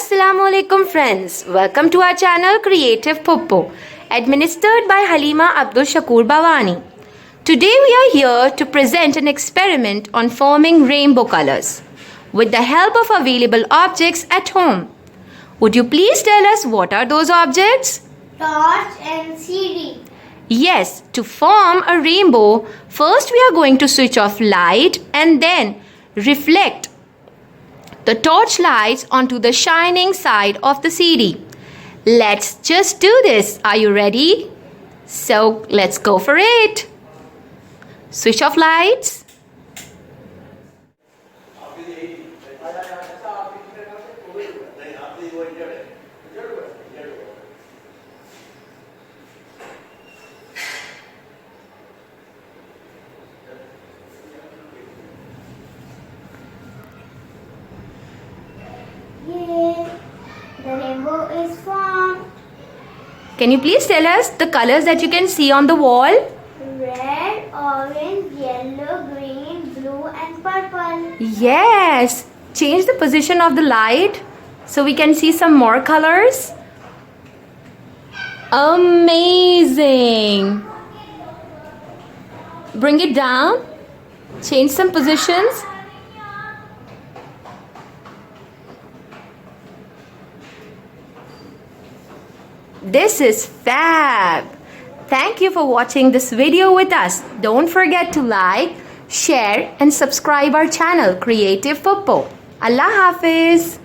Assalamualaikum friends, welcome to our channel Creative Popo, administered by Halima Abdul Shakur Bawani. Today we are here to present an experiment on forming rainbow colors with the help of available objects at home. Would you please tell us what are those objects? Torch and CD. Yes, to form a rainbow, first we are going to switch off light and then reflect the torch lights onto the shining side of the CD. Let's just do this. Are you ready? So let's go for it. Switch off lights. Yay! The rainbow is formed. Can you please tell us the colors that you can see on the wall? Red, orange, yellow, green, blue and purple. Yes. Change the position of the light so we can see some more colors. Amazing. Bring it down. Change some positions. This is fab. Thank you for watching this video with us. Don't forget to like, share and subscribe our channel Creative Popo. Allah Hafiz.